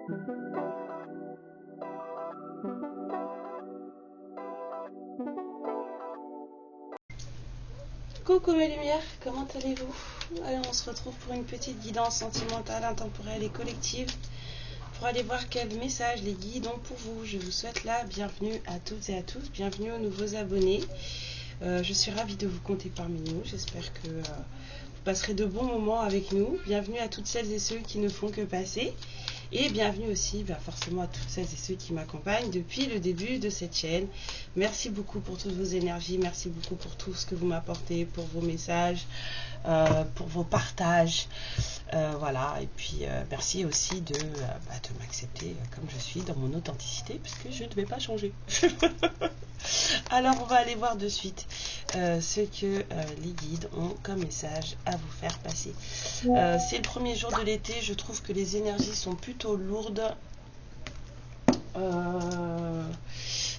Coucou mes lumières, comment allez-vous? Allez, on se retrouve pour une petite guidance sentimentale, intemporelle et collective pour aller voir quels messages les guides ont pour vous. Je vous souhaite la bienvenue à toutes et à tous, bienvenue aux nouveaux abonnés. Je suis ravie de vous compter parmi nous, j'espère que vous passerez de bons moments avec nous. Bienvenue à toutes celles et ceux qui ne font que passer. Et bienvenue aussi forcément à toutes celles et ceux qui m'accompagnent depuis le début de cette chaîne. Merci beaucoup pour toutes vos énergies, merci beaucoup pour tout ce que vous m'apportez, pour vos messages, pour vos partages. Voilà, et puis merci aussi de m'accepter comme je suis dans mon authenticité, puisque je ne vais pas changer. Alors on va aller voir de suite ce que les guides ont comme message à vous faire passer. C'est le premier jour de l'été, je trouve que les énergies sont plutôt lourdes.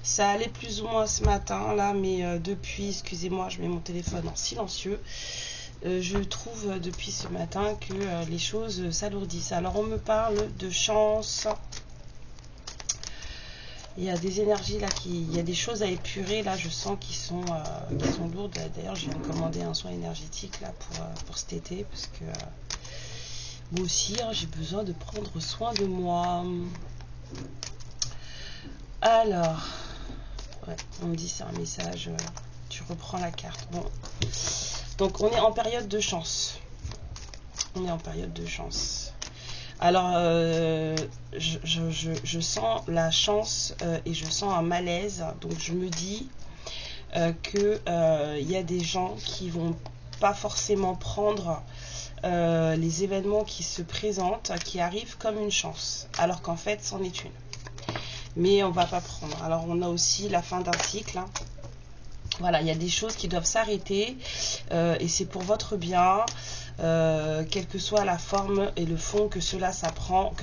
Ça allait plus ou moins ce matin là, mais depuis, excusez-moi, je mets mon téléphone en silencieux. Je trouve depuis ce matin que les choses s'alourdissent. Alors on me parle de chance. Il y a des énergies là, il y a des choses à épurer là, je sens qui sont lourdes. D'ailleurs, je viens de commander un soin énergétique là pour cet été, parce que moi aussi hein, j'ai besoin de prendre soin de moi. Alors, ouais, on me dit c'est un message, tu reprends la carte. Bon, donc on est en période de chance. On est en période de chance. Alors, je sens la chance et je sens un malaise. Donc, je me dis que y a des gens qui vont pas forcément prendre les événements qui se présentent, qui arrivent comme une chance, alors qu'en fait, c'en est une. Mais on va pas prendre. Alors, on a aussi la fin d'un cycle. Hein. Voilà, il y a des choses qui doivent s'arrêter et c'est pour votre bien. Quelle que soit la forme et le fond que cela prend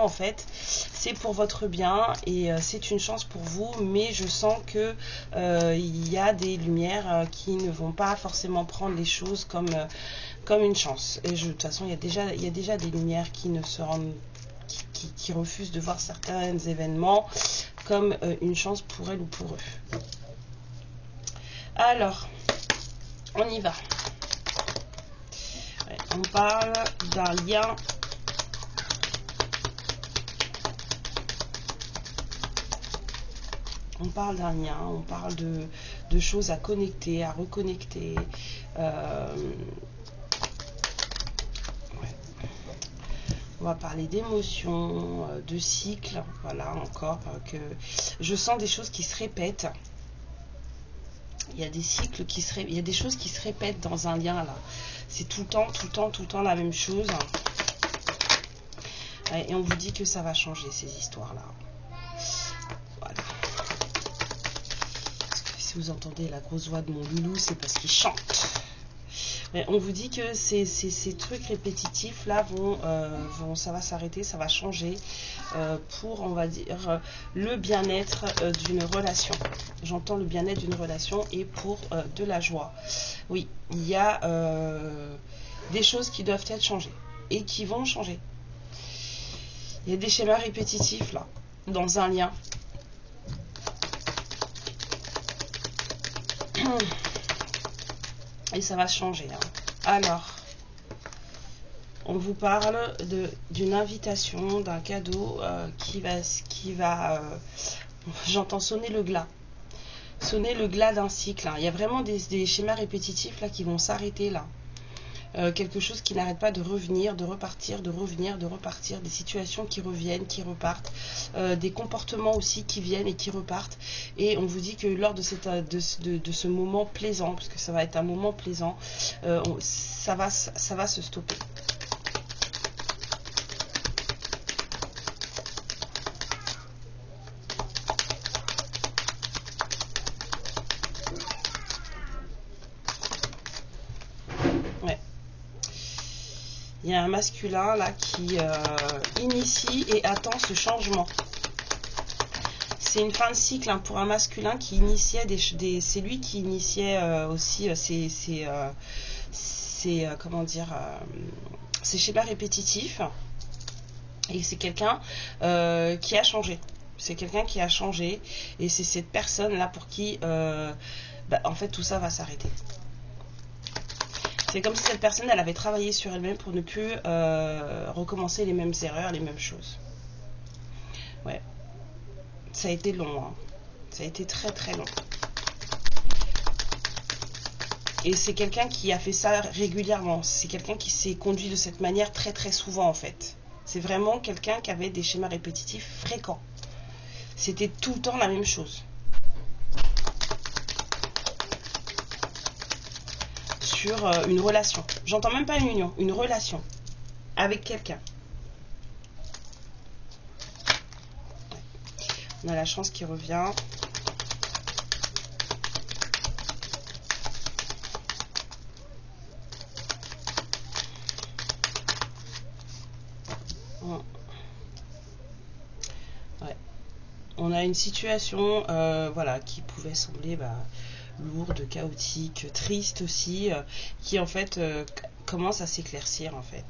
en fait, c'est pour votre bien et c'est une chance pour vous, mais je sens que il y a des lumières qui ne vont pas forcément prendre les choses comme une chance. Et de toute façon, il y a déjà des lumières qui ne se rendent qui refusent de voir certains événements comme une chance pour elles ou pour eux. Alors, on y va. On parle d'un lien. On parle d'un lien, on parle de choses à connecter, à reconnecter. On va parler d'émotions, de cycles. Voilà, encore que je sens des choses qui se répètent. Il y a des cycles il y a des choses qui se répètent dans un lien là. C'est tout le temps la même chose. Et on vous dit que ça va changer ces histoires-là. Voilà. Si vous entendez la grosse voix de mon loulou, c'est parce qu'il chante. Et on vous dit que ces trucs répétitifs là ça va s'arrêter, ça va changer pour, on va dire, le bien-être d'une relation. J'entends le bien-être d'une relation et pour de la joie. Oui, il y a des choses qui doivent être changées et qui vont changer. Il y a des schémas répétitifs là, dans un lien. Et ça va changer. Hein. Alors, on vous parle d'une invitation, d'un cadeau qui va j'entends sonner le glas. Sonner le glas d'un cycle. Hein. Il y a vraiment des schémas répétitifs là qui vont s'arrêter là. Quelque chose qui n'arrête pas de revenir, de repartir, de revenir, de repartir, des situations qui reviennent, qui repartent, des comportements aussi qui viennent et qui repartent. Et on vous dit que lors de ce moment plaisant, parce que ça va être un moment plaisant, ça va se stopper. Il y a un masculin là qui initie et attend ce changement. C'est une fin de cycle hein, pour un masculin qui initiait c'est lui qui initiait aussi comment dire, ces schémas répétitifs. Et c'est quelqu'un qui a changé. C'est quelqu'un qui a changé. Et c'est cette personne-là pour qui, en fait, tout ça va s'arrêter. C'est comme si cette personne, elle avait travaillé sur elle-même pour ne plus recommencer les mêmes erreurs, les mêmes choses. Ouais. Ça a été long, hein. Ça a été très très long. Et c'est quelqu'un qui a fait ça régulièrement. C'est quelqu'un qui s'est conduit de cette manière très très souvent en fait. C'est vraiment quelqu'un qui avait des schémas répétitifs fréquents. C'était tout le temps la même chose. Sur une relation. J'entends même pas une union, une relation. Avec quelqu'un. On a la chance qui revient. Ouais. On a une situation voilà, qui pouvait sembler lourde, chaotique, triste aussi, qui en fait commence à s'éclaircir en fait.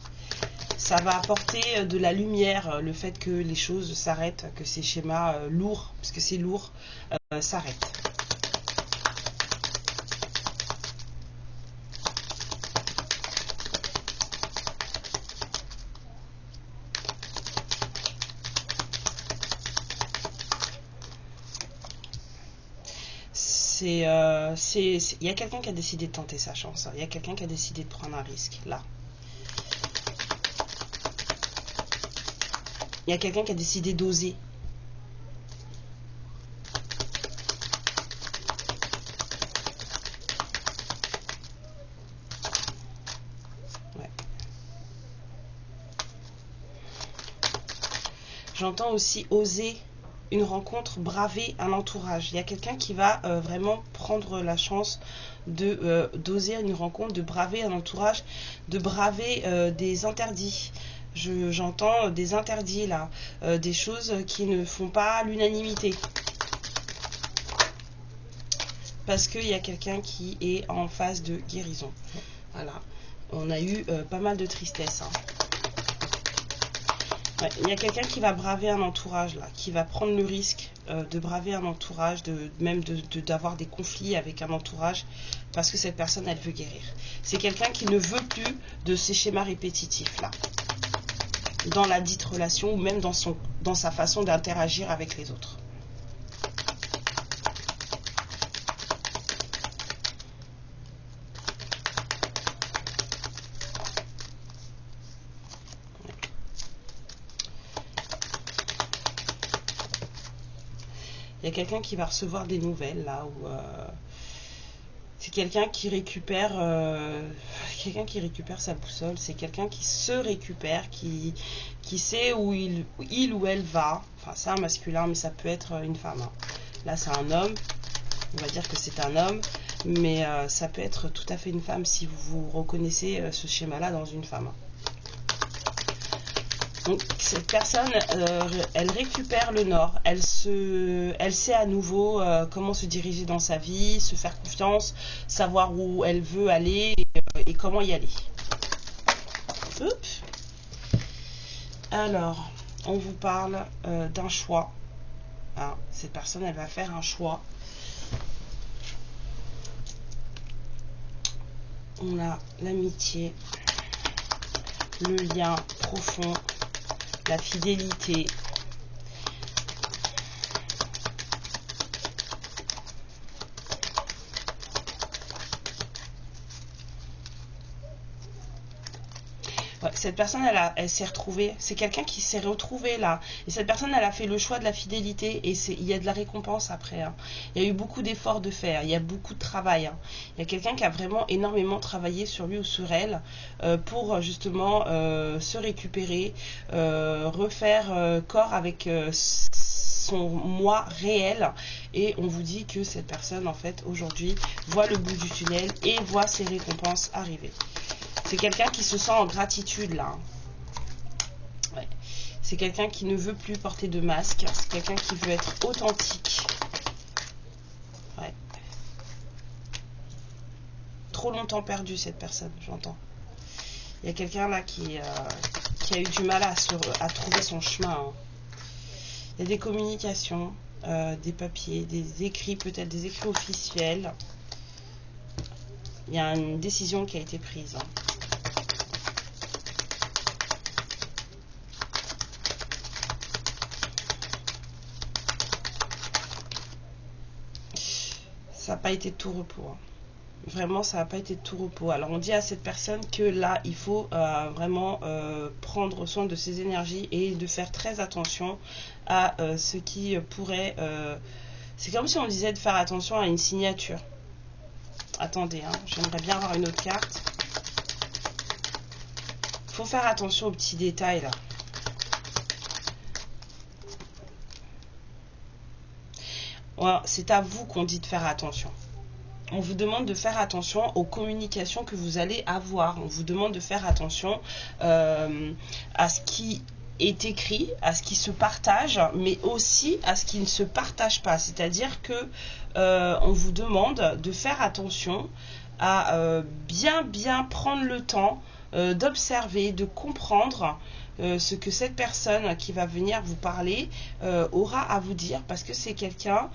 Ça va apporter de la lumière, le fait que les choses s'arrêtent, que ces schémas lourds, parce que c'est lourd, s'arrêtent. Il y a quelqu'un qui a décidé de tenter sa chance. Il y a quelqu'un qui a décidé de prendre un risque, là. Il y a quelqu'un qui a décidé d'oser. Ouais. J'entends aussi oser une rencontre, braver un entourage. Il y a quelqu'un qui va vraiment prendre la chance d'oser une rencontre, de braver un entourage, de braver des interdits. J'entends des interdits là, des choses qui ne font pas l'unanimité. Parce qu'il y a quelqu'un qui est en phase de guérison. Voilà. On a eu pas mal de tristesse. Hein. Ouais, il y a quelqu'un qui va braver un entourage là, qui va prendre le risque de braver un entourage, même d'avoir des conflits avec un entourage, parce que cette personne elle veut guérir. C'est quelqu'un qui ne veut plus de ces schémas répétitifs là, dans la dite relation ou même dans sa façon d'interagir avec les autres. Il y a quelqu'un qui va recevoir des nouvelles là où c'est quelqu'un qui récupère sa boussole, c'est quelqu'un qui se récupère, qui sait où il ou elle va. Enfin c'est un masculin mais ça peut être une femme. Hein. Là c'est un homme, on va dire que c'est un homme, mais ça peut être tout à fait une femme si vous reconnaissez ce schéma là dans une femme. Donc cette personne, elle récupère le nord, elle sait à nouveau comment se diriger dans sa vie, se faire confiance, savoir où elle veut aller et comment y aller. Oups. Alors, on vous parle d'un choix. Hein, cette personne, elle va faire un choix. On a l'amitié, le lien profond, la fidélité. Ouais, cette personne, elle s'est retrouvée. C'est quelqu'un qui s'est retrouvé là. Et cette personne, elle a fait le choix de la fidélité. Et il y a de la récompense après. Hein. Il y a eu beaucoup d'efforts de faire. Il y a beaucoup de travail. Hein. Il y a quelqu'un qui a vraiment énormément travaillé sur lui ou sur elle pour justement se récupérer, refaire corps avec son moi réel. Et on vous dit que cette personne, en fait, aujourd'hui, voit le bout du tunnel et voit ses récompenses arriver. C'est quelqu'un qui se sent en gratitude là. Ouais. C'est quelqu'un qui ne veut plus porter de masque. C'est quelqu'un qui veut être authentique. Ouais. Trop longtemps perdu cette personne, j'entends. Il y a quelqu'un là qui qui a eu du mal à trouver son chemin. Hein. Il y a des communications, des papiers, des écrits, peut-être des écrits officiels. Il y a une décision qui a été prise. Hein. Ça n'a pas été de tout repos. Hein. Vraiment, ça n'a pas été de tout repos. Alors, on dit à cette personne que là, il faut vraiment prendre soin de ses énergies et de faire très attention à ce qui pourrait... c'est comme si on disait de faire attention à une signature. Attendez, hein, j'aimerais bien avoir une autre carte. Il faut faire attention aux petits détails, là. Voilà, c'est à vous qu'on dit de faire attention. On vous demande de faire attention aux communications que vous allez avoir. On vous demande de faire attention à ce qui est écrit, à ce qui se partage, mais aussi à ce qui ne se partage pas. C'est-à-dire que on vous demande de faire attention à bien prendre le temps d'observer, de comprendre ce que cette personne qui va venir vous parler aura à vous dire, parce que c'est quelqu'un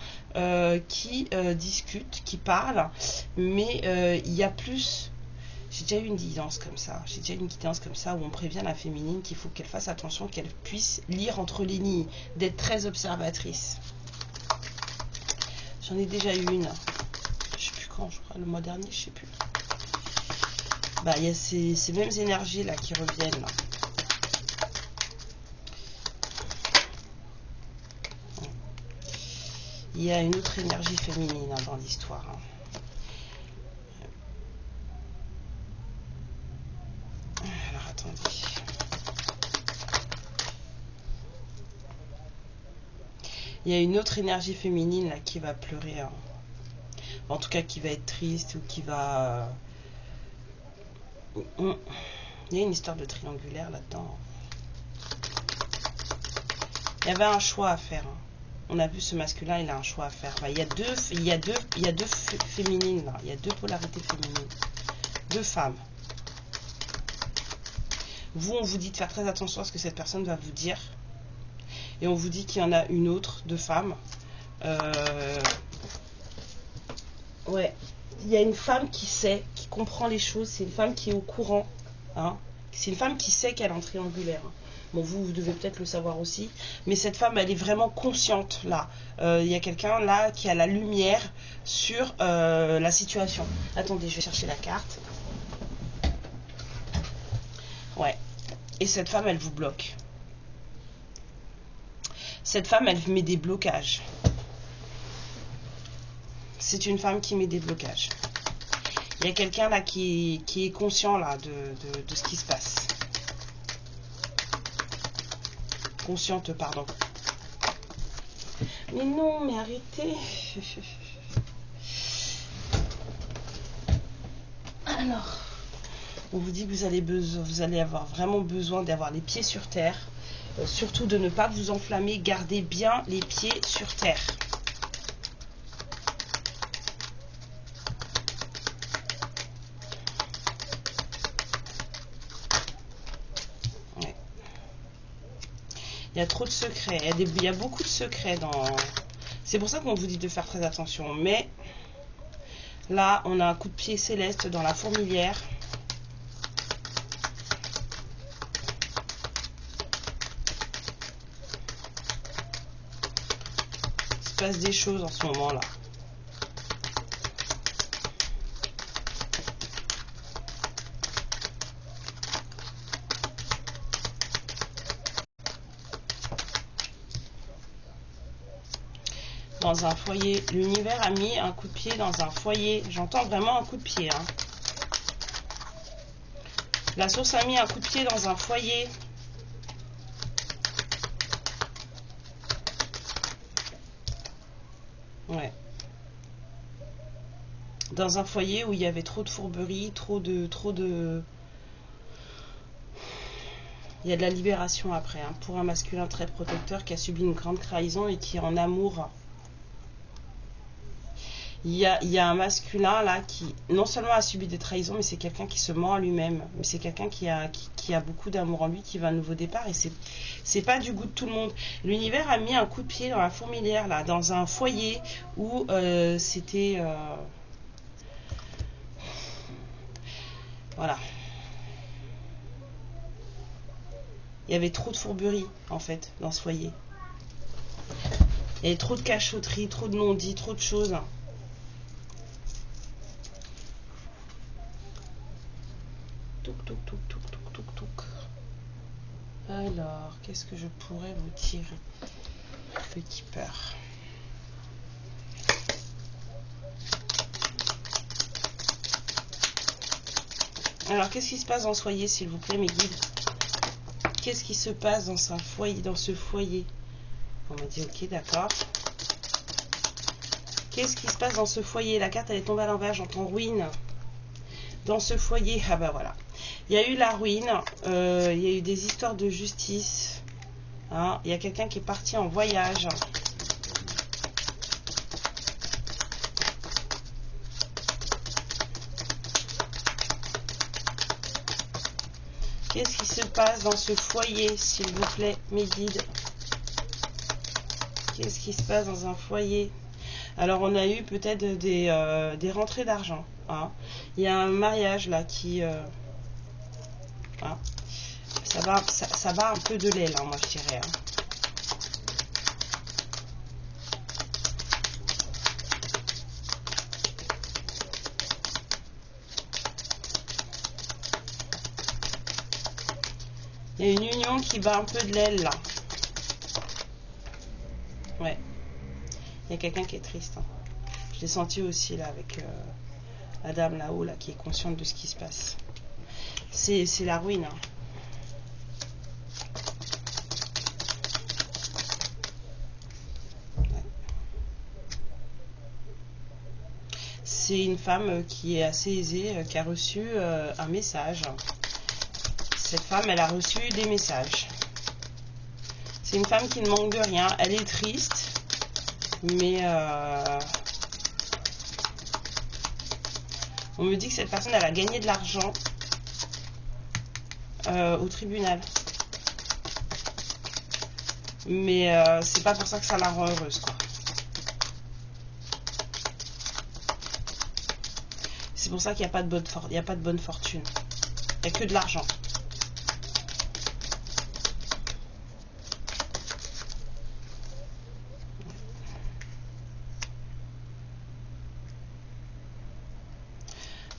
qui discute, qui parle, mais il y a plus. J'ai déjà eu une guidance comme ça. J'ai déjà eu une guidance comme ça où on prévient la féminine qu'il faut qu'elle fasse attention, qu'elle puisse lire entre les lignes, d'être très observatrice. J'en ai déjà eu une. Je sais plus quand, je crois le mois dernier, je sais plus. Bah, il y a ces mêmes énergies là qui reviennent là. Il y a une autre énergie féminine hein, dans l'histoire. Hein. Alors attendez. Il y a une autre énergie féminine là qui va pleurer. Hein. En tout cas qui va être triste ou qui va... Il y a une histoire de triangulaire là-dedans. Il y avait un choix à faire. Hein. On a vu ce masculin, il a un choix à faire. Bah, il y a deux féminines là. Il y a deux polarités féminines. Deux femmes. Vous, on vous dit de faire très attention à ce que cette personne va vous dire. Et on vous dit qu'il y en a une autre, deux femmes. Ouais. Il y a une femme qui sait, qui comprend les choses. C'est une femme qui est au courant. Hein. C'est une femme qui sait qu'elle est en triangulaire. Hein. Bon, vous devez peut-être le savoir aussi. Mais cette femme, elle est vraiment consciente, là. Il y a quelqu'un, là, qui a la lumière sur la situation. Attendez, je vais chercher la carte. Ouais. Et cette femme, elle vous bloque. Cette femme, elle met des blocages. C'est une femme qui met des blocages. Il y a quelqu'un, là, qui est conscient, là, de ce qui se passe. Consciente, pardon. Mais non, mais arrêtez. Alors, on vous dit que vous allez avoir vraiment besoin d'avoir les pieds sur terre. Surtout de ne pas vous enflammer. Gardez bien les pieds sur terre. Il y a trop de secrets. Il y a beaucoup de secrets dans... C'est pour ça qu'on vous dit de faire très attention. Mais là, on a un coup de pied céleste dans la fourmilière. Il se passe des choses en ce moment-là. Dans un foyer, l'univers a mis un coup de pied dans un foyer. J'entends vraiment un coup de pied. Hein. La source a mis un coup de pied dans un foyer. Ouais. Dans un foyer où il y avait trop de fourberie, trop de... Il y a de la libération après. Hein, pour un masculin très protecteur qui a subi une grande trahison et qui est en amour. Il y a un masculin là qui non seulement a subi des trahisons, mais c'est quelqu'un qui se ment à lui-même. Mais c'est quelqu'un qui a beaucoup d'amour en lui, qui va à un nouveau départ. Et c'est pas du goût de tout le monde. L'univers a mis un coup de pied dans la fourmilière, là, dans un foyer où c'était... voilà. Il y avait trop de fourberie, en fait, dans ce foyer. Il y avait trop de cachotterie, trop de non-dits, trop de choses. Touk, touk, touk, touk, touk, touk, touk. Alors, qu'est-ce que je pourrais vous tirer? Petit peur. Alors, qu'est-ce qui se passe dans ce foyer, s'il vous plaît, mes guides? Qu'est-ce qui se passe dans ce foyer? On m'a dit, ok, d'accord. Qu'est-ce qui se passe dans ce foyer? La carte, elle est tombée à l'envers, j'entends ruine. Dans ce foyer, ah bah voilà. Il y a eu la ruine, il y a eu des histoires de justice. Hein, il y a quelqu'un qui est parti en voyage. Qu'est-ce qui se passe dans ce foyer, s'il vous plaît, mes guides? Qu'est-ce qui se passe dans un foyer? Alors, on a eu peut-être des rentrées d'argent. Hein. Il y a un mariage là qui... hein. Ça bat un peu de l'aile, hein, moi je dirais. Hein. Il y a une union qui bat un peu de l'aile là. Ouais. Il y a quelqu'un qui est triste. Hein. Je l'ai senti aussi là avec la dame là-haut là qui est consciente de ce qui se passe. C'est la ruine. Hein. Ouais. C'est une femme qui est assez aisée, qui a reçu un message. Cette femme, elle a reçu des messages. C'est une femme qui ne manque de rien. Elle est triste, mais on me dit que cette personne, elle a gagné de l'argent au tribunal. Mais c'est pas pour ça que ça la rend heureuse, quoi. C'est pour ça qu'il n'y a pas de bonne fortune. Il n'y a que de l'argent.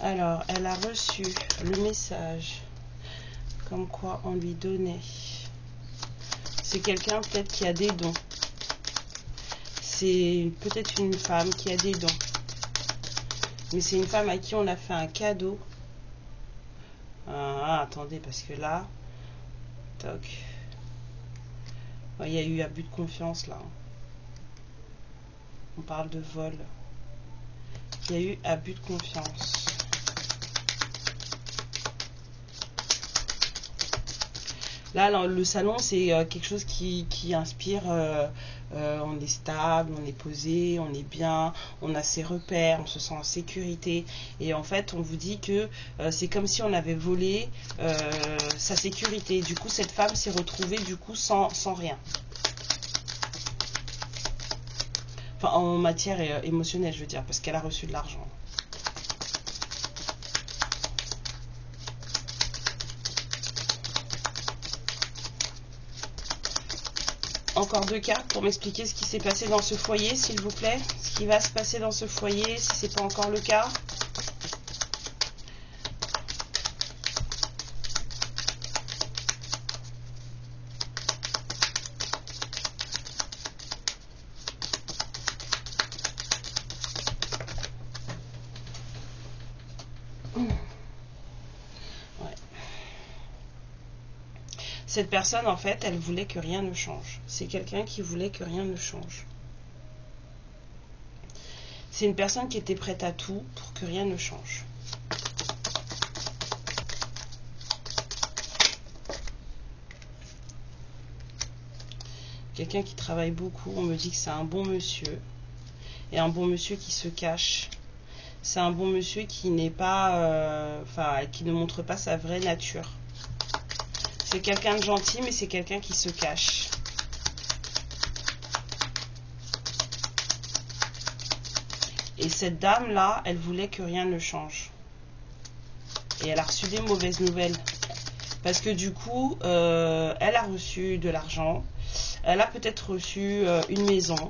Alors, elle a reçu le message comme quoi on lui donnait. C'est quelqu'un peut-être qui a des dons. C'est peut-être une femme qui a des dons. Mais c'est une femme à qui on a fait un cadeau. Ah, attendez, parce que là, toc. Il y a eu abus de confiance là. On parle de vol. Il y a eu abus de confiance. Là, le salon, c'est quelque chose qui inspire. On est stable, on est posé, on est bien, on a ses repères, on se sent en sécurité. Et en fait, on vous dit que c'est comme si on avait volé sa sécurité. Du coup, cette femme s'est retrouvée du coup sans rien. Enfin, en matière émotionnelle, je veux dire, parce qu'elle a reçu de l'argent. Encore deux cartes pour m'expliquer ce qui s'est passé dans ce foyer, s'il vous plaît. Ce qui va se passer dans ce foyer, si c'est pas encore le cas. Cette personne, en fait, elle voulait que rien ne change. C'est quelqu'un qui voulait que rien ne change. C'est une personne qui était prête à tout pour que rien ne change. Quelqu'un qui travaille beaucoup, on me dit que c'est un bon monsieur. et un bon monsieur qui se cache. C'est un bon monsieur qui n'est pas, qui ne montre pas sa vraie nature. C'est quelqu'un de gentil, mais c'est quelqu'un qui se cache. Et cette dame-là, elle voulait que rien ne change. Et elle a reçu des mauvaises nouvelles. Parce que du coup, elle a reçu de l'argent. Elle a peut-être reçu une maison.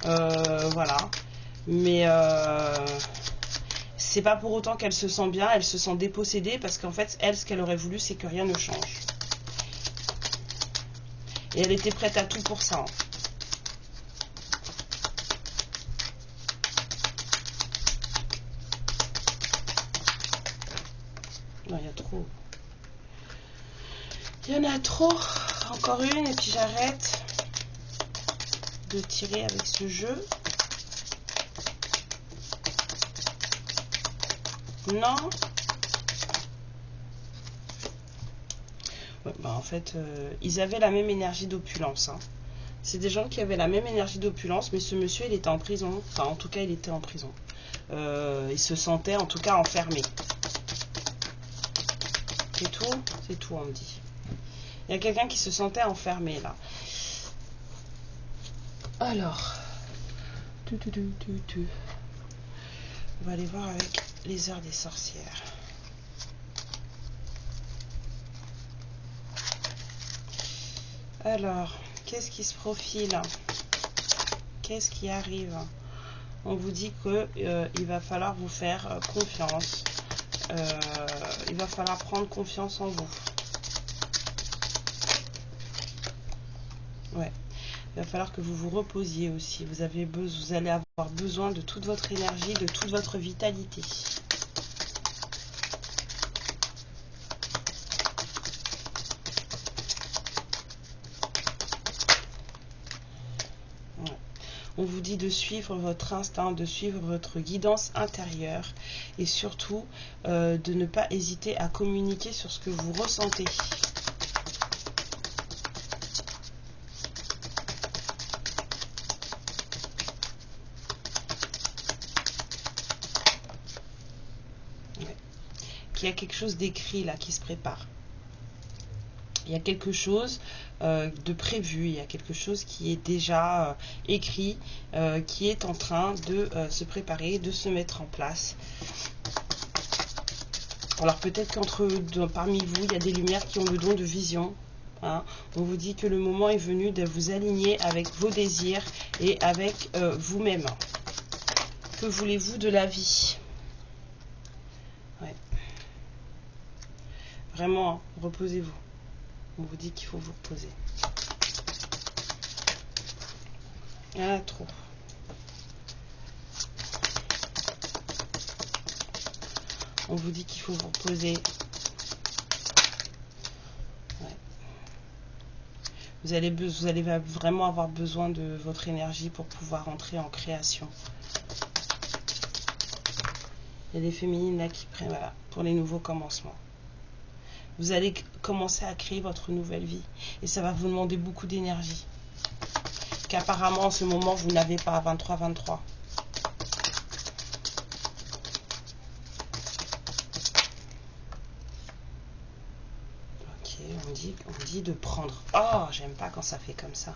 Voilà. Mais c'est pas pour autant qu'elle se sent bien. Elle se sent dépossédée parce qu'en fait, elle, ce qu'elle aurait voulu, c'est que rien ne change. Et elle était prête à tout pour ça. Non, il y a trop. Il y en a trop. Encore une et puis j'arrête de tirer avec ce jeu. Non. Ouais, bah en fait, ils avaient la même énergie d'opulence. Hein. C'est des gens qui avaient la même énergie d'opulence, mais ce monsieur, il était en prison. Enfin, en tout cas, il était en prison. Il se sentait, en tout cas, enfermé. C'est tout, on me dit. Il y a quelqu'un qui se sentait enfermé, là. Alors. On va aller voir avec les heures des sorcières. Alors, qu'est-ce qui se profile? Qu'est-ce qui arrive? On vous dit que il va falloir vous faire confiance. Il va falloir prendre confiance en vous. Ouais. Il va falloir que vous vous reposiez aussi. Vous allez avoir besoin de toute votre énergie, de toute votre vitalité. On vous dit de suivre votre instinct, de suivre votre guidance intérieure et surtout de ne pas hésiter à communiquer sur ce que vous ressentez. Ouais. Il y a quelque chose d'écrit là qui se prépare. Il y a quelque chose de prévu, il y a quelque chose qui est déjà écrit, qui est en train de se préparer, de se mettre en place. Alors peut-être parmi vous, il y a des lumières qui ont le don de vision. Hein. On vous dit que le moment est venu de vous aligner avec vos désirs et avec vous-même. Que voulez-vous de la vie? Ouais. Vraiment, hein, reposez-vous. On vous dit qu'il faut vous reposer. Ah, trop. On vous dit qu'il faut vous reposer. Ouais. Vous allez vraiment avoir besoin de votre énergie pour pouvoir entrer en création. Il y a des féminines là qui prennent, voilà, pour les nouveaux commencements. Vous allez commencer à créer votre nouvelle vie. Et ça va vous demander beaucoup d'énergie. Qu'apparemment, en ce moment, vous n'avez pas à 23-23. Ok, on dit de prendre. Oh, j'aime pas quand ça fait comme ça.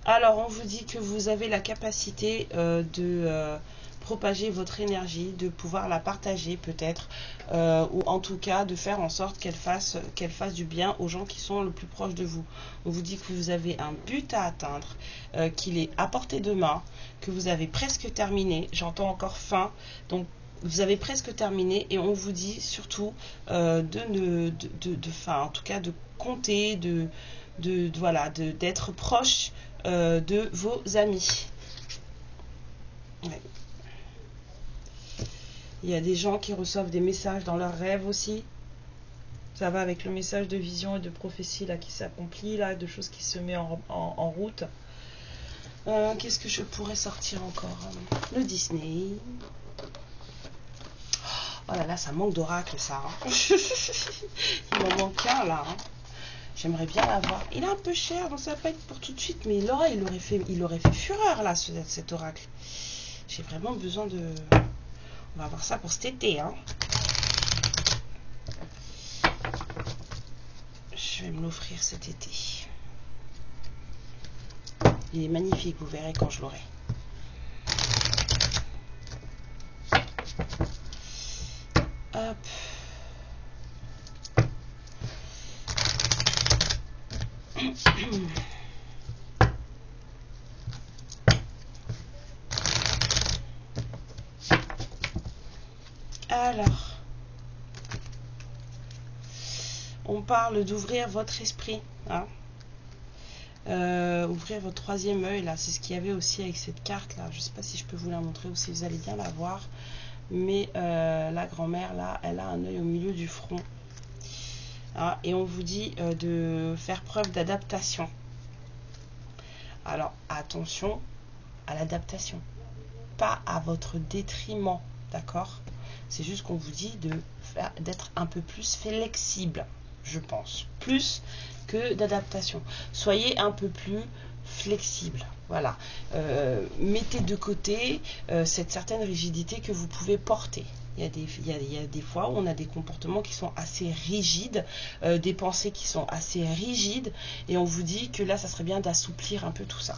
Alors, on vous dit que vous avez la capacité de propager votre énergie, de pouvoir la partager peut-être, ou en tout cas de faire en sorte qu'elle fasse du bien aux gens qui sont le plus proches de vous. On vous dit que vous avez un but à atteindre, qu'il est à portée de main, que vous avez presque terminé, j'entends encore fin, donc vous avez presque terminé et on vous dit surtout en tout cas de compter, d'être proche de vos amis. Ouais. Il y a des gens qui reçoivent des messages dans leurs rêves aussi. Ça va avec le message de vision et de prophétie là qui s'accomplit, là, de choses qui se met en route. Qu'est-ce que je pourrais sortir encore? Le Disney. Oh là là, ça manque d'oracle ça. Hein. Il m'en manque un là. Hein. J'aimerais bien l'avoir. Il est un peu cher, donc ça va pas être pour tout de suite, mais Laura, il aurait fait fureur là, cet oracle. J'ai vraiment besoin de... On va voir ça pour cet été, hein. Je vais me l'offrir cet été. Il est magnifique, vous verrez quand je l'aurai. Hop. Alors, on parle d'ouvrir votre esprit, hein. Ouvrir votre troisième œil, là, c'est ce qu'il y avait aussi avec cette carte là. Je sais pas si je peux vous la montrer ou si vous allez bien la voir, mais la grand-mère là, elle a un œil au milieu du front, hein, et on vous dit de faire preuve d'adaptation. Alors attention à l'adaptation, pas à votre détriment, d'accord? C'est juste qu'on vous dit d'être un peu plus flexible, je pense, plus que d'adaptation. Soyez un peu plus flexible, voilà. Mettez de côté cette certaine rigidité que vous pouvez porter. Il y a des fois où on a des comportements qui sont assez rigides, des pensées qui sont assez rigides, et on vous dit que là, ça serait bien d'assouplir un peu tout ça.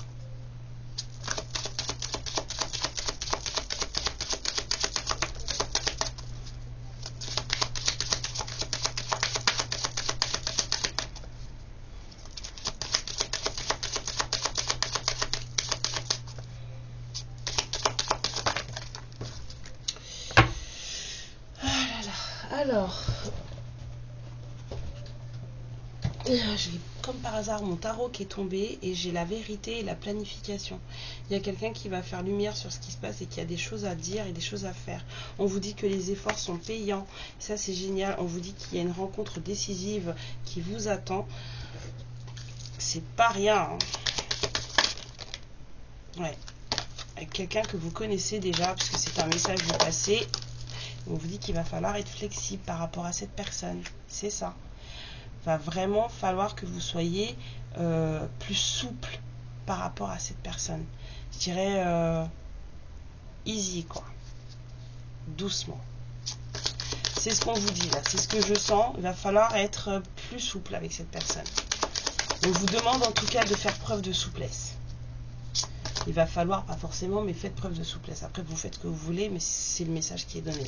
Alors, j'ai comme par hasard mon tarot qui est tombé et j'ai la vérité et la planification. Il y a quelqu'un qui va faire lumière sur ce qui se passe et qui a des choses à dire et des choses à faire. On vous dit que les efforts sont payants. Ça, c'est génial. On vous dit qu'il y a une rencontre décisive qui vous attend. C'est pas rien, hein. Ouais. Avec quelqu'un que vous connaissez déjà, parce que c'est un message du passé. On vous dit qu'il va falloir être flexible par rapport à cette personne. C'est ça. Il va vraiment falloir que vous soyez plus souple par rapport à cette personne. Je dirais easy, quoi. Doucement. C'est ce qu'on vous dit là. C'est ce que je sens. Il va falloir être plus souple avec cette personne. On vous demande en tout cas de faire preuve de souplesse. Il va falloir, pas forcément, mais faites preuve de souplesse. Après, vous faites ce que vous voulez, mais c'est le message qui est donné.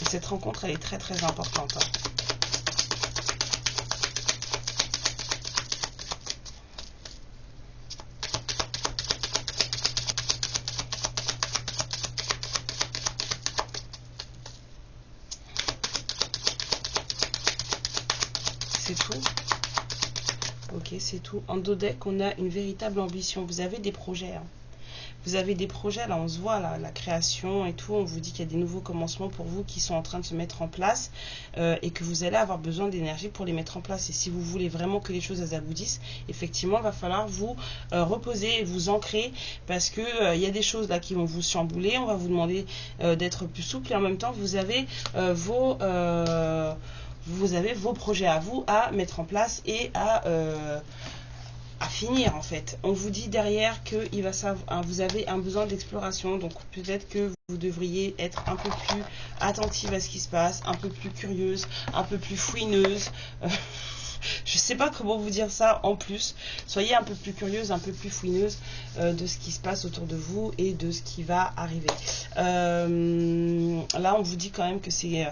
Et cette rencontre, elle est très très importante, hein. C'est tout. Ok, c'est tout. En dos deck, on a une véritable ambition. Vous avez des projets, hein. Vous avez des projets, là on se voit, là, la création et tout, on vous dit qu'il y a des nouveaux commencements pour vous qui sont en train de se mettre en place et que vous allez avoir besoin d'énergie pour les mettre en place. Et si vous voulez vraiment que les choses elles aboutissent, effectivement, il va falloir vous reposer et vous ancrer parce que il y a des choses là qui vont vous chambouler, on va vous demander d'être plus souple et en même temps, vous avez vos projets à vous à mettre en place et à finir en fait. On vous dit derrière que vous avez un besoin d'exploration, donc peut-être que vous devriez être un peu plus attentive à ce qui se passe, un peu plus curieuse, un peu plus fouineuse. Je sais pas comment vous dire ça en plus. Soyez un peu plus curieuse, un peu plus fouineuse de ce qui se passe autour de vous et de ce qui va arriver. Là, on vous dit quand même que c'est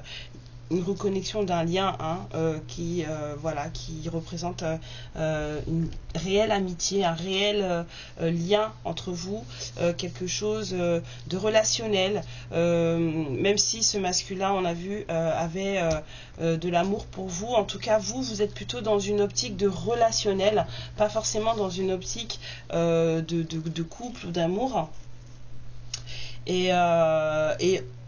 une reconnexion d'un lien, hein, qui représente une réelle amitié, un réel lien entre vous, quelque chose de relationnel, même si ce masculin, on a vu, avait de l'amour pour vous. En tout cas, vous êtes plutôt dans une optique de relationnel, pas forcément dans une optique de couple ou d'amour. Et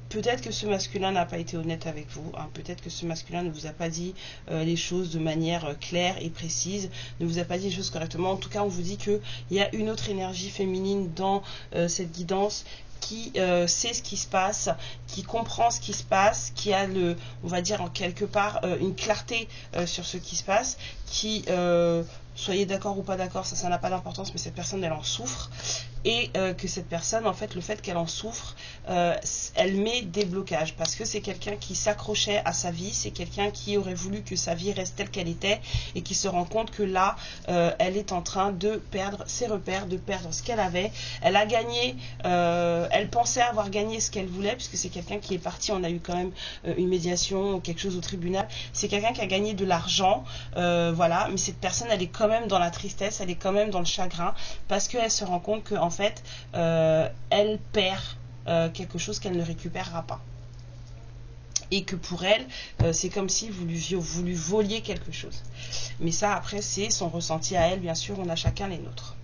peut-être que ce masculin n'a pas été honnête avec vous, hein. Peut-être que ce masculin ne vous a pas dit les choses de manière claire et précise, ne vous a pas dit les choses correctement. En tout cas, on vous dit qu'il y a une autre énergie féminine dans cette guidance qui sait ce qui se passe, qui comprend ce qui se passe, qui a on va dire en quelque part une clarté sur ce qui se passe, qui soyez d'accord ou pas d'accord, ça n'a pas d'importance, mais cette personne elle en souffre, et que cette personne, en fait, le fait qu'elle en souffre, elle met des blocages, parce que c'est quelqu'un qui s'accrochait à sa vie, c'est quelqu'un qui aurait voulu que sa vie reste telle qu'elle était, et qui se rend compte que là, elle est en train de perdre ses repères, de perdre ce qu'elle avait. Elle a gagné, elle pensait avoir gagné ce qu'elle voulait, puisque c'est quelqu'un qui est parti, on a eu quand même une médiation ou quelque chose au tribunal, c'est quelqu'un qui a gagné de l'argent, voilà, mais cette personne, elle est quand même dans la tristesse, elle est quand même dans le chagrin, parce qu'elle se rend compte qu'en fait, elle perd quelque chose qu'elle ne récupérera pas. Et que pour elle, c'est comme si vous lui voliez quelque chose. Mais ça, après, c'est son ressenti à elle, bien sûr, on a chacun les nôtres.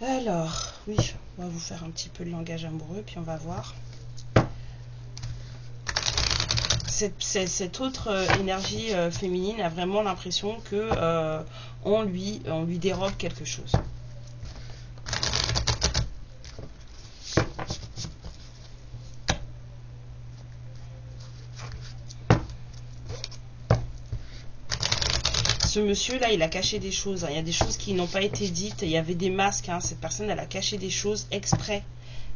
Alors, oui, on va vous faire un petit peu de langage amoureux, puis on va voir. Cette autre énergie féminine a vraiment l'impression que on lui dérobe quelque chose. Ce monsieur-là, il a caché des choses. Hein. Il y a des choses qui n'ont pas été dites. Il y avait des masques. Hein. Cette personne, elle a caché des choses exprès.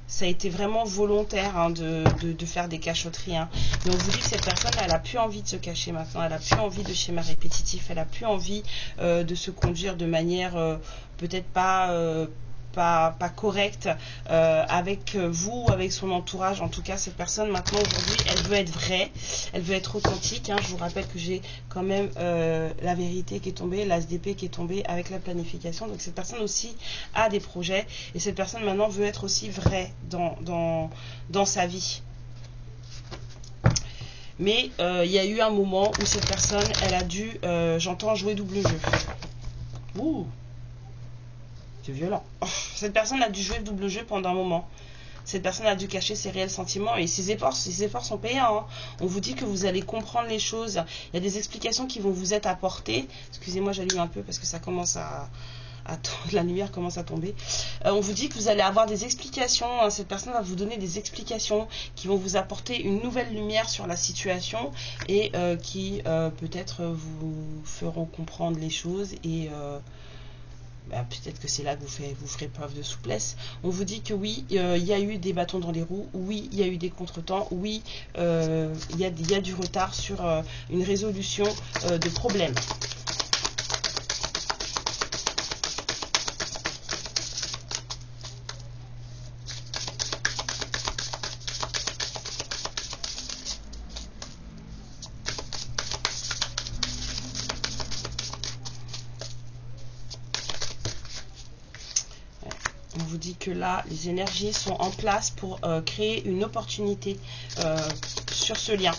Ça a été vraiment volontaire hein, de faire des cachotteries. Hein. Mais on vous dit que cette personne, elle a plus envie de se cacher maintenant. Elle a plus envie de schémas répétitifs. Elle a plus envie de se conduire de manière peut-être pas correcte avec vous, avec son entourage. En tout cas, cette personne maintenant aujourd'hui, elle veut être vraie, elle veut être authentique. Hein. Je vous rappelle que j'ai quand même la vérité qui est tombée, l'ASDP qui est tombée avec la planification. Donc cette personne aussi a des projets, et cette personne maintenant veut être aussi vraie dans sa vie. Mais il y a eu un moment où cette personne, elle a dû, j'entends jouer double jeu. Ouh, c'est violent. Cette personne a dû jouer le double jeu pendant un moment. Cette personne a dû cacher ses réels sentiments, et ses efforts sont payants. Hein. On vous dit que vous allez comprendre les choses. Il y a des explications qui vont vous être apportées. Excusez-moi, j'allume un peu parce que ça commence la lumière commence à tomber. On vous dit que vous allez avoir des explications. Hein. Cette personne va vous donner des explications qui vont vous apporter une nouvelle lumière sur la situation, et qui peut-être vous feront comprendre les choses, et peut-être que c'est là que vous ferez preuve de souplesse. On vous dit que oui, il y a eu des bâtons dans les roues, oui, il y a eu des contretemps, oui, il y a du retard sur une résolution de problèmes. On vous dit que là, les énergies sont en place pour créer une opportunité sur ce lien.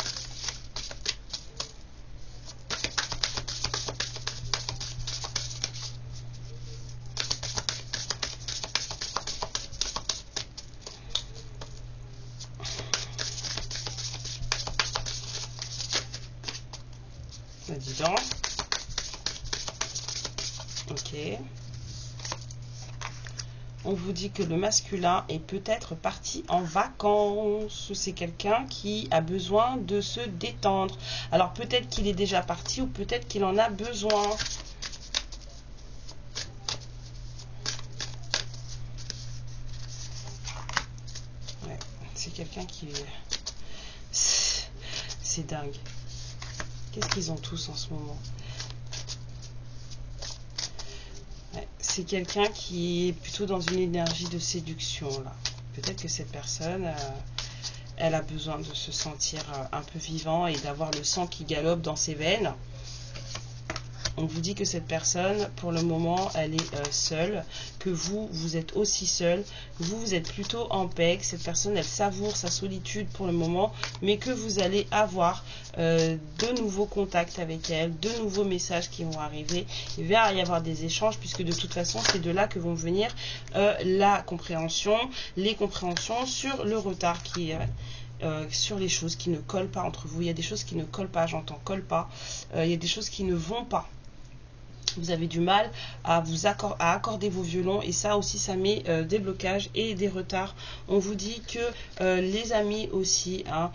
Dis donc. Ok. On vous dit que le masculin est peut-être parti en vacances. C'est quelqu'un qui a besoin de se détendre. Alors peut-être qu'il est déjà parti, ou peut-être qu'il en a besoin. Ouais, c'est quelqu'un qui... C'est dingue. Qu'est-ce qu'ils ont tous en ce moment? C'est quelqu'un qui est plutôt dans une énergie de séduction là. Peut-être que cette personne, elle a besoin de se sentir un peu vivant et d'avoir le sang qui galope dans ses veines. On vous dit que cette personne, pour le moment, elle est seule, que vous êtes aussi seul, que vous êtes plutôt en paix, que cette personne, elle savoure sa solitude pour le moment, mais que vous allez avoir de nouveaux contacts avec elle, de nouveaux messages qui vont arriver. Il va y avoir des échanges, puisque de toute façon, c'est de là que vont venir la compréhension, les compréhensions sur le retard qui est... sur les choses qui ne collent pas entre vous. Il y a des choses qui ne collent pas, j'entends colle pas. Il y a des choses qui ne vont pas. vous avez du mal à à accorder vos violons, et ça aussi ça met des blocages et des retards. On vous dit que les amis aussi hein,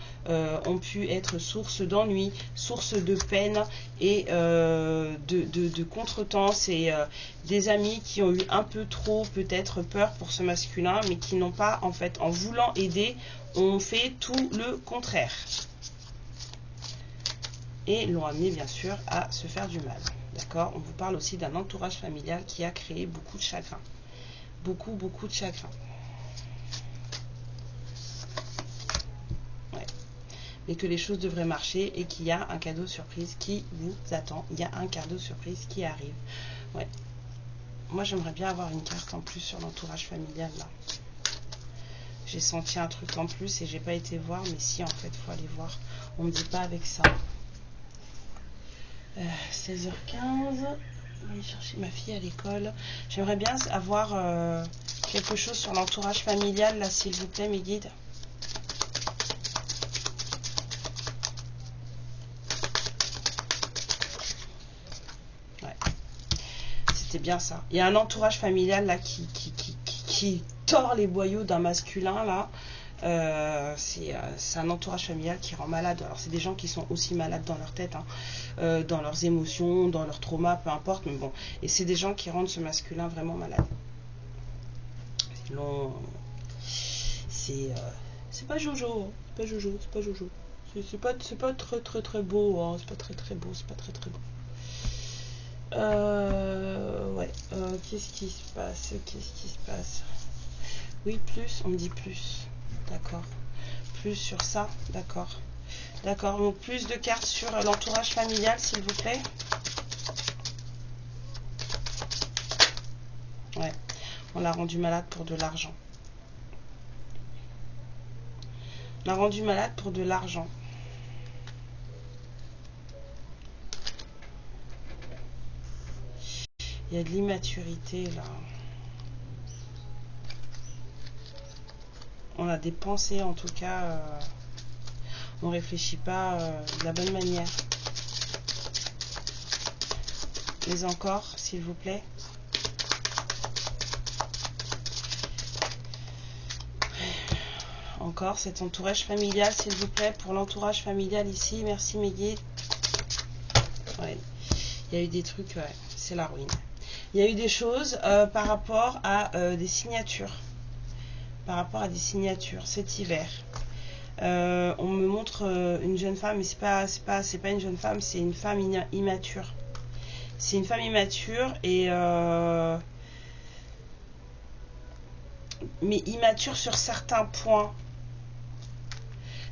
ont pu être source d'ennui, source de peine et de contretemps. C'est des amis qui ont eu un peu trop peut-être peur pour ce masculin, mais qui n'ont pas, en fait, en voulant aider, ont fait tout le contraire et l'ont amené bien sûr à se faire du mal. D'accord? On vous parle aussi d'un entourage familial qui a créé beaucoup de chagrin. Beaucoup de chagrin. Ouais. Mais que les choses devraient marcher et qu'il y a un cadeau surprise qui vous attend. Il y a un cadeau surprise qui arrive. Ouais. Moi, j'aimerais bien avoir une carte en plus sur l'entourage familial, là. J'ai senti un truc en plus et j'ai pas été voir, mais si, en fait, il faut aller voir. On me dit pas avec ça. 16h15, je vais aller chercher ma fille à l'école. J'aimerais bien avoir quelque chose sur l'entourage familial, là, s'il vous plaît, mes guides. Ouais, c'était bien ça. Il y a un entourage familial, là, qui tord les boyaux d'un masculin, là. C'est un entourage familial qui rend malade. Alors c'est des gens qui sont aussi malades dans leur tête, hein, dans leurs émotions, dans leurs traumas, peu importe, mais bon, et c'est des gens qui rendent ce masculin vraiment malade. C'est pas Jojo, hein. C'est pas Jojo, c'est pas Jojo, c'est pas très beau, hein. C'est pas très beau, c'est pas très beau. Ouais, qu'est-ce qui se passe? Oui, plus, on me dit plus. D'accord. Plus sur ça, d'accord. D'accord, donc plus de cartes sur l'entourage familial, s'il vous plaît. Ouais, on l'a rendu malade pour de l'argent. On l'a rendu malade pour de l'argent. Il y a de l'immaturité, là. On a des pensées, en tout cas, on ne réfléchit pas de la bonne manière. Mais encore, s'il vous plaît. Encore, cet entourage familial, s'il vous plaît, pour l'entourage familial ici. Merci, mes guides. Ouais. Il y a eu des trucs, ouais, c'est la ruine. Il y a eu des choses par rapport à des signatures. Par rapport à des signatures cet hiver. On me montre une jeune femme, mais c'est pas une jeune femme, c'est une femme immature. C'est une femme immature et mais immature sur certains points.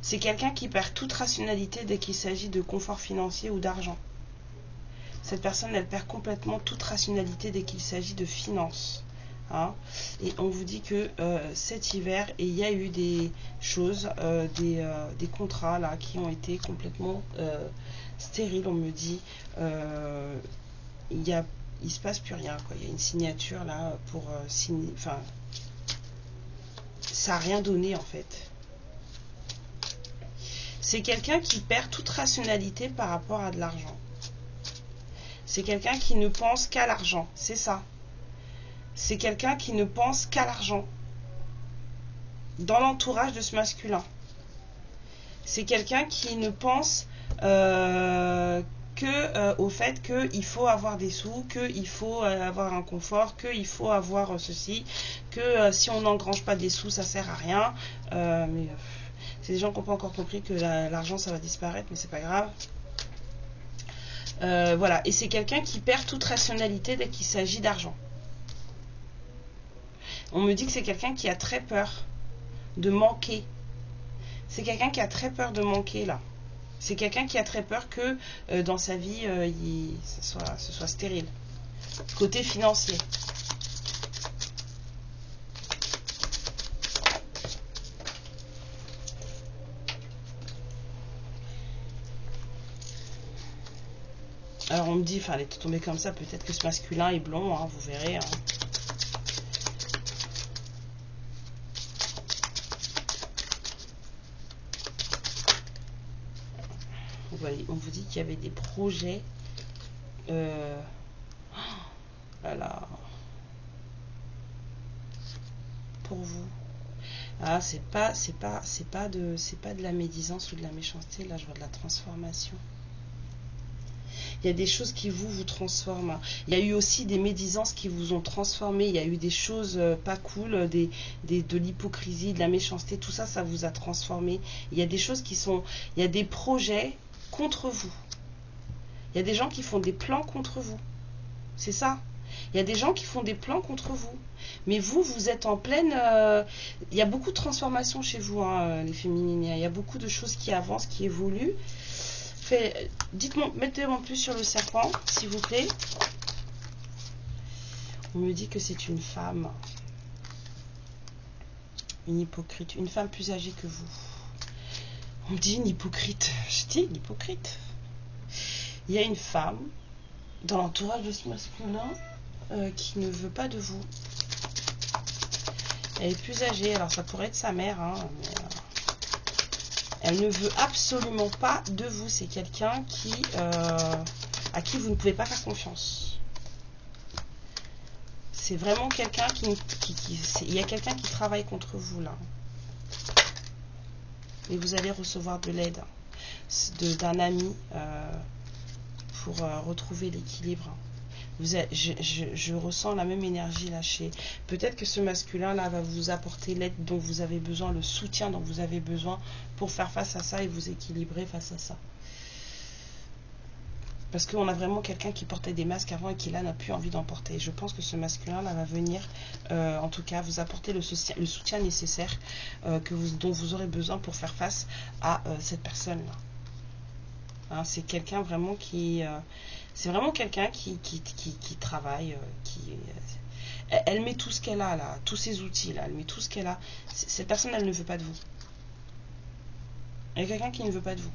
C'est quelqu'un qui perd toute rationalité dès qu'il s'agit de confort financier ou d'argent. Cette personne, elle perd complètement toute rationalité dès qu'il s'agit de finances. Hein. Et on vous dit que cet hiver, et il y a eu des choses, des contrats là qui ont été complètement stériles. On me dit, il se passe plus rien, quoi. Il y a une signature là pour signer. Enfin, ça n'a rien donné en fait. C'est quelqu'un qui perd toute rationalité par rapport à de l'argent. C'est quelqu'un qui ne pense qu'à l'argent, c'est ça. C'est quelqu'un qui ne pense qu'à l'argent. Dans l'entourage de ce masculin. C'est quelqu'un qui ne pense au fait qu'il faut avoir des sous, qu'il faut avoir un confort, qu'il faut avoir ceci, que si on n'engrange pas des sous, ça sert à rien. Mais c'est des gens qui n'ont pas encore compris que l'argent, ça va disparaître, mais c'est pas grave. Voilà, et c'est quelqu'un qui perd toute rationalité dès qu'il s'agit d'argent. On me dit que c'est quelqu'un qui a très peur de manquer. C'est quelqu'un qui a très peur de manquer, là. C'est quelqu'un qui a très peur que dans sa vie, ce soit stérile. Côté financier. Alors on me dit, enfin elle est tombée comme ça, peut-être que ce masculin est blond, hein, vous verrez. Hein. Vous voyez, on vous dit qu'il y avait des projets. Voilà. Pour vous. Ah, c'est pas de la médisance ou de la méchanceté. Là, je vois de la transformation. Il y a des choses qui vous transforment. Il y a eu aussi des médisances qui vous ont transformé. Il y a eu des choses pas cool, de l'hypocrisie, de la méchanceté. Tout ça, ça vous a transformé. Il y a des choses qui sont... Il y a des projets contre vous. Il y a des gens qui font des plans contre vous. C'est ça. Il y a des gens qui font des plans contre vous. Mais vous, vous êtes en pleine... il y a beaucoup de transformations chez vous, hein, les féminines. Il y a beaucoup de choses qui avancent, qui évoluent. Dites-moi, mettez-moi plus sur le serpent, s'il vous plaît. On me dit que c'est une femme. Une hypocrite. Une femme plus âgée que vous. On me dit une hypocrite. Je dis une hypocrite. Il y a une femme dans l'entourage de ce masculin qui ne veut pas de vous. Elle est plus âgée. Alors ça pourrait être sa mère, hein, mais... Elle ne veut absolument pas de vous. C'est quelqu'un à qui vous ne pouvez pas faire confiance. C'est vraiment quelqu'un il y a quelqu'un qui travaille contre vous là. Et vous allez recevoir de l'aide d'un ami pour retrouver l'équilibre. Je ressens la même énergie là chez... Peut-être que ce masculin là va vous apporter l'aide dont vous avez besoin, le soutien dont vous avez besoin pour faire face à ça et vous équilibrer face à ça. Parce qu'on a vraiment quelqu'un qui portait des masques avant et qui là n'a plus envie d'en porter. Je pense que ce masculin là va venir en tout cas vous apporter le soutien nécessaire dont vous aurez besoin pour faire face à cette personne là. Hein, c'est quelqu'un vraiment qui... c'est vraiment quelqu'un qui travaille, elle met tout ce qu'elle a là, tous ses outils là, elle met tout ce qu'elle a. Cette personne, elle ne veut pas de vous. Il y a quelqu'un qui ne veut pas de vous.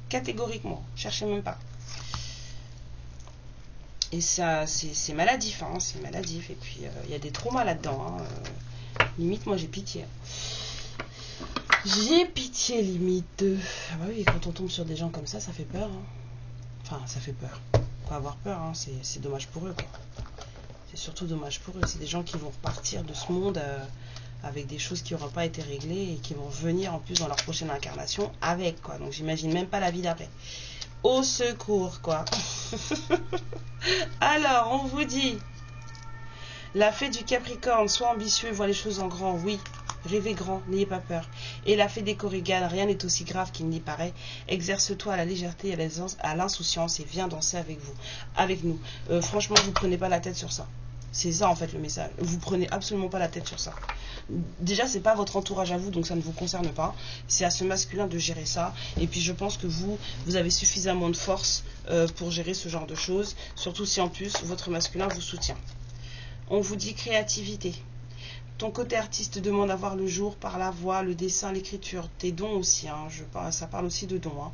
Catégoriquement, cherchez même pas. Et ça, c'est maladif, hein, c'est maladif. Et puis, il y a des traumas là-dedans. Hein, limite, moi, j'ai pitié. J'ai pitié, limite. Ah bah oui, quand on tombe sur des gens comme ça fait peur. Hein. Enfin, ça fait peur. Pas avoir peur, hein, c'est dommage pour eux, quoi. C'est surtout dommage pour eux. C'est des gens qui vont partir de ce monde avec des choses qui n'auront pas été réglées et qui vont venir en plus dans leur prochaine incarnation avec, quoi. Donc, j'imagine même pas la vie d'après. Au secours, quoi. Alors, on vous dit, la fée du Capricorne, sois ambitieux, vois les choses en grand, oui. Rêvez grand, n'ayez pas peur. Et la fée des Korigane, rien n'est aussi grave qu'il n'y paraît. Exerce-toi à la légèreté et à l'insouciance et viens danser avec nous. Franchement, vous ne prenez pas la tête sur ça. C'est ça en fait le message. Vous prenez absolument pas la tête sur ça. Déjà, c'est pas votre entourage à vous, donc ça ne vous concerne pas. C'est à ce masculin de gérer ça. Et puis je pense que vous avez suffisamment de force pour gérer ce genre de choses. Surtout si en plus votre masculin vous soutient. On vous dit créativité. Ton côté artiste demande à voir le jour par la voix, le dessin, l'écriture. Tes dons aussi, hein, ça parle aussi de dons. Hein.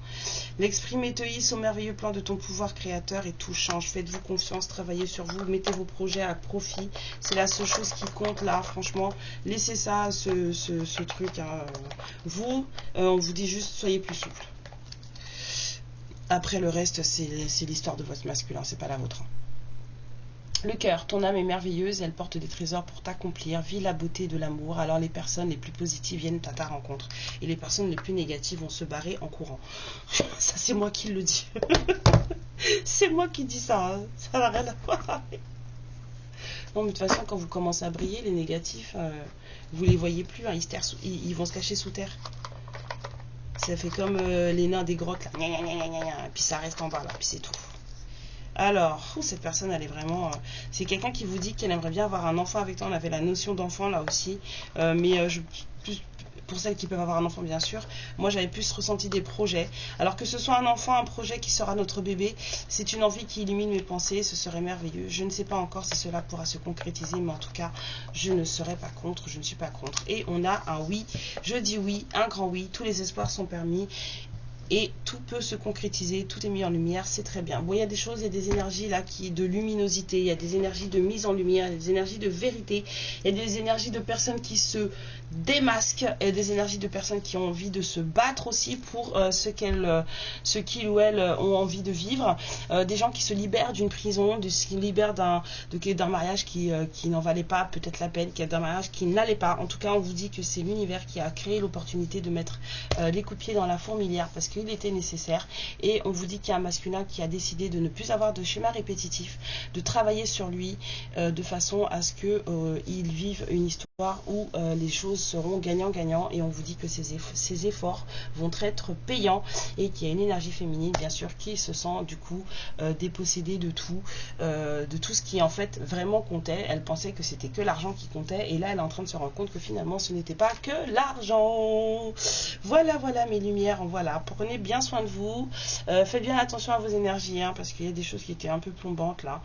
L'exprimer te hisse au merveilleux plan de ton pouvoir créateur et tout change. Faites-vous confiance, travaillez sur vous, mettez vos projets à profit. C'est la seule chose qui compte là, franchement. Laissez ça, ce truc. Hein. Vous, on vous dit juste, soyez plus souple. Après, le reste, c'est l'histoire de votre masculin, c'est pas la vôtre. Le cœur, ton âme est merveilleuse, elle porte des trésors pour t'accomplir, vis la beauté de l'amour, alors les personnes les plus positives viennent à ta rencontre et les personnes les plus négatives vont se barrer en courant. Ça c'est moi qui le dis. C'est moi qui dis ça, hein. Ça n'a rien à voir. Non mais de toute façon quand vous commencez à briller, les négatifs, vous les voyez plus, hein. Ils vont se cacher sous terre. Ça fait comme les nains des grottes là, et puis ça reste en bas là, puis c'est tout. Alors, cette personne, elle est vraiment... c'est quelqu'un qui vous dit qu'elle aimerait bien avoir un enfant avec toi. On avait la notion d'enfant là aussi. Pour celles qui peuvent avoir un enfant, bien sûr. Moi, j'avais plus ressenti des projets. Alors que ce soit un enfant, un projet qui sera notre bébé, c'est une envie qui illumine mes pensées. Ce serait merveilleux. Je ne sais pas encore si cela pourra se concrétiser, mais en tout cas, je ne serai pas contre. Je ne suis pas contre. Et on a un oui. Je dis oui, un grand oui. Tous les espoirs sont permis. et tout peut se concrétiser, tout est mis en lumière, c'est très bien. Bon, il y a des choses, il y a des énergies là de luminosité, il y a des énergies de mise en lumière, il y a des énergies de vérité, il y a des énergies de personnes qui se démasquent, et des énergies de personnes qui ont envie de se battre aussi pour ce qu'ils ou elles ont envie de vivre, des gens qui se libèrent d'une prison, qui se libèrent d'un mariage qui n'en valait pas peut-être la peine, d'un mariage qui n'allait pas. En tout cas, on vous dit que c'est l'univers qui a créé l'opportunité de mettre les coups de pied dans la fourmilière parce qu'il était nécessaire, et on vous dit qu'il y a un masculin qui a décidé de ne plus avoir de schéma répétitif, de travailler sur lui de façon à ce qu'il vive une histoire où les choses seront gagnant-gagnant, et on vous dit que ces efforts vont être payants, et qu'il y a une énergie féminine bien sûr qui se sent du coup dépossédée de tout ce qui en fait vraiment comptait. Elle pensait que c'était que l'argent qui comptait, et là elle est en train de se rendre compte que finalement ce n'était pas que l'argent. Voilà mes lumières, voilà, prenez bien soin de vous, faites bien attention à vos énergies, hein, parce qu'il y a des choses qui étaient un peu plombantes là.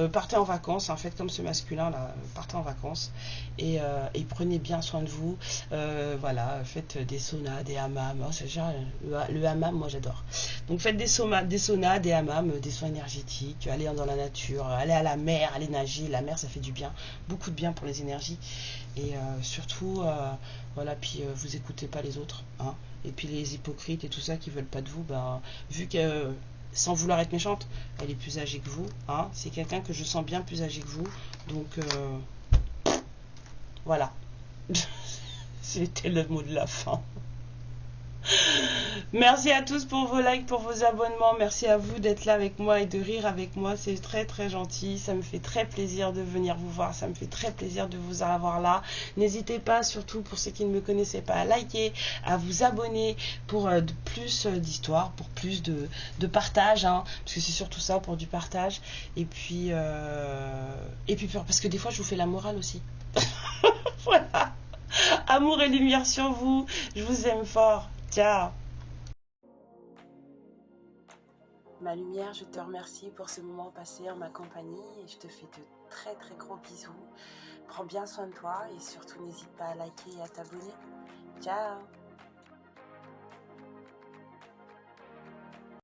Partez en vacances, en fait, comme ce masculin là, partez en vacances, et prenez bien soin de vous. Voilà, faites des saunas, des hammams. Oh, c'est déjà le hammam, moi j'adore. Donc faites des saunas, des hammams, des soins énergétiques, allez dans la nature, allez à la mer, allez nager. La mer, ça fait du bien, beaucoup de bien pour les énergies. Et surtout, voilà, puis vous écoutez pas les autres, hein. Et puis les hypocrites et tout ça qui veulent pas de vous, ben, vu que, sans vouloir être méchante, elle est plus âgée que vous, hein. C'est quelqu'un que je sens bien plus âgé que vous, donc voilà. C'était le mot de la fin. Merci à tous pour vos likes, pour vos abonnements. Merci à vous d'être là avec moi et de rire avec moi. C'est très très gentil. Ça me fait très plaisir de venir vous voir. Ça me fait très plaisir de vous avoir là. N'hésitez pas, surtout pour ceux qui ne me connaissaient pas, à liker, à vous abonner pour plus d'histoires, pour plus de partage, hein, parce que c'est surtout ça, pour du partage. Et puis parce que des fois je vous fais la morale aussi. Voilà. Amour et lumière sur vous. Je vous aime fort. Ciao. Ma lumière, je te remercie pour ce moment passé en ma compagnie, et je te fais de très très gros bisous. Prends bien soin de toi et surtout n'hésite pas à liker et à t'abonner. Ciao.